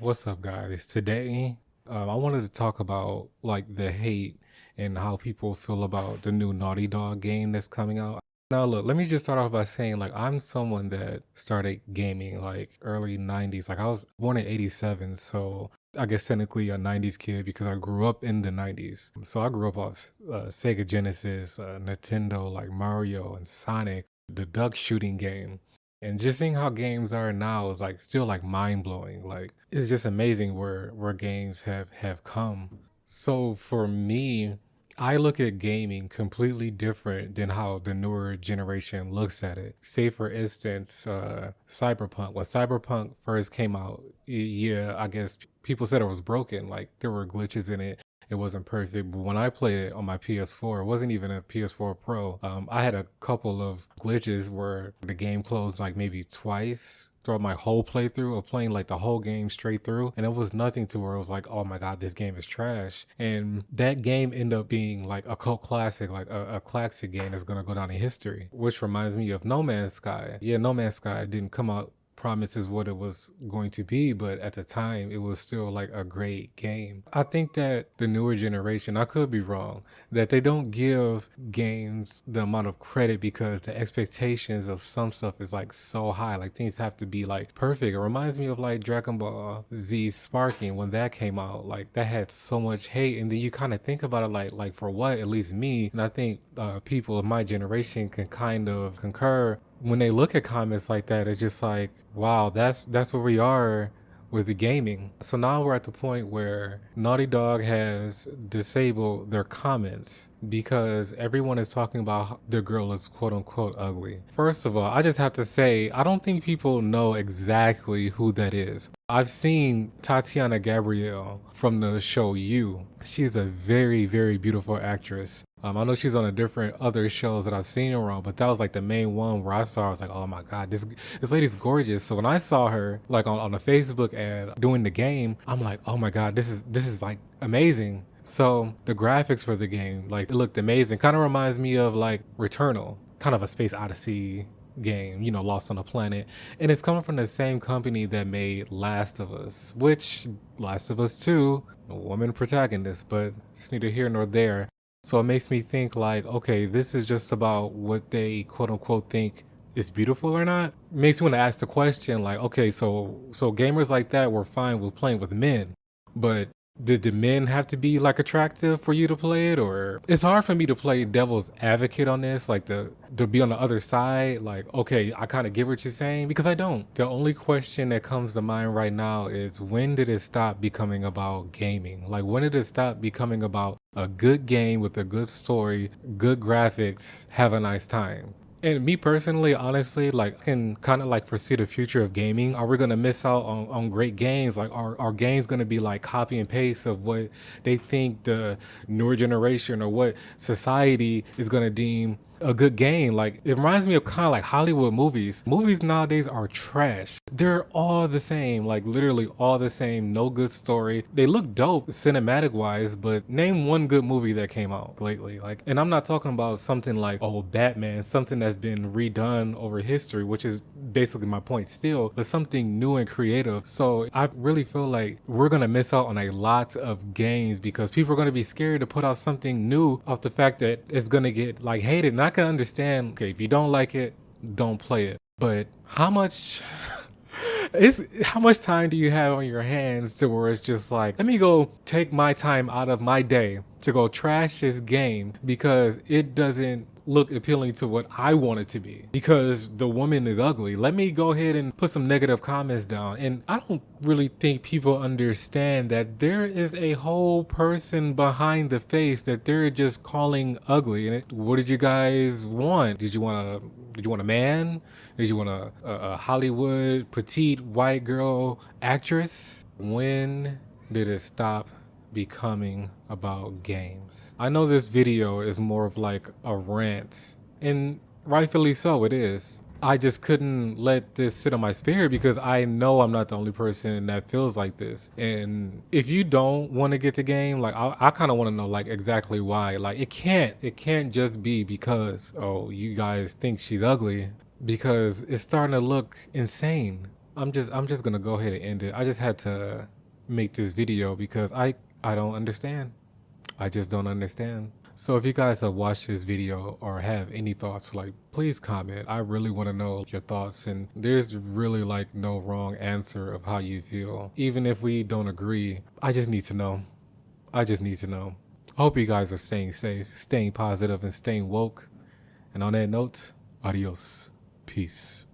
What's up, guys? Today, I wanted to talk about like the hate and how people feel about the new Naughty Dog game that's coming out. Now, look, let me just start off by saying, like, I'm someone that started gaming like early 90s. Like, I was born in 87, so I guess technically a 90s kid because I grew up in the 90s. So I grew up off Sega Genesis, Nintendo, like Mario and Sonic, the duck shooting game. And just seeing how games are now is like still like mind blowing. Like it's just amazing where games have come. So for me, I look at gaming completely different than how the newer generation looks at it. Say for instance, Cyberpunk. When Cyberpunk first came out, yeah, I guess people said it was broken. Like there were glitches in it. It wasn't perfect, but when I played it on my PS4, it wasn't even a PS4 Pro. I had a couple of glitches where the game closed like maybe twice throughout my whole playthrough of playing like the whole game straight through, and it was nothing to where it was like, oh my god, this game is trash. And that game ended up being like a cult classic, like a classic game that's gonna go down in history. Which reminds me of No Man's Sky. Yeah, No Man's Sky didn't come out promises what it was going to be, but at the time it was still like a great game. I think that the newer generation, I could be wrong, that they don't give games the amount of credit because the expectations of some stuff is like so high. Like things have to be like perfect. It reminds me of like Dragon Ball Z Sparking when that came out. Like that had so much hate, and then you kind of think about it like for what? At least me, and I think people of my generation can kind of concur when they look at comments like that. It's just like, wow, that's where we are with the gaming. So now we're at the point where Naughty Dog has disabled their comments because everyone is talking about how the girl is quote unquote ugly. First of all, I just have to say, I don't think people know exactly who that is. I've seen Tatiana Gabrielle from the show You. She is a very, very beautiful actress. I know she's on a different other shows that I've seen her on, but that was like the main one where I saw her. I was like, oh my god, this lady's gorgeous. So when I saw her like on a Facebook ad doing the game, I'm like, oh my god, this is like amazing. So the graphics for the game, like it looked amazing. Kind of reminds me of like Returnal, kind of a space odyssey game, Lost on a Planet. And it's coming from the same company that made Last of Us, which Last of Us 2, a woman protagonist, but it's neither here nor there. So it makes me think like, okay, this is just about what they quote unquote think is beautiful or not. Makes me want to ask the question like, okay, so gamers like that were fine with playing with men, but did the men have to be like attractive for you to play it? Or it's hard for me to play devil's advocate on this, like to be on the other side. Like, okay, I kind of get what you're saying because I don't. The only question that comes to mind right now is when did it stop becoming about gaming? Like, when did it stop becoming about a good game with a good story, good graphics, have a nice time? And me personally, honestly, like I can kind of like foresee the future of gaming. Are we gonna miss out on great games? Like are games gonna be like copy and paste of what they think the newer generation or what society is gonna deem a good game? Like it reminds me of kind of like Hollywood movies. Movies nowadays are trash. They're all the same, like literally all the same. No good story. They look dope cinematic wise, but name one good movie that came out lately. Like, and I'm not talking about something like oh Batman, something that's been redone over history, which is basically my point still, but something new and creative. So I really feel like we're gonna miss out on a lot of games because people are gonna be scared to put out something new off the fact that it's gonna get like hated. And I can understand, okay, if you don't like it, don't play it. But how much time do you have on your hands to where it's just like, let me go take my time out of my day to go trash this game because it doesn't look appealing to what I want it to be because the woman is ugly. Let me go ahead and put some negative comments down. And I don't really think people understand that there is a whole person behind the face that they're just calling ugly. And what did you guys want? Did you want a man? Did you want a Hollywood petite white girl actress? When did it stop becoming about games? I know this video is more of like a rant, and rightfully so it is. I just couldn't let this sit on my spirit because I know I'm not the only person that feels like this. And if you don't want to get the game, like I kind of want to know like exactly why. Like it can't just be because oh you guys think she's ugly because it's starting to look insane. I'm just gonna go ahead and end it. I just had to make this video because I don't understand. I just don't understand. So if you guys have watched this video or have any thoughts, like, please comment. I really want to know your thoughts, and there's really like no wrong answer of how you feel. Even if we don't agree, I just need to know. I just need to know. I hope you guys are staying safe, staying positive, and staying woke. And on that note, adios. Peace.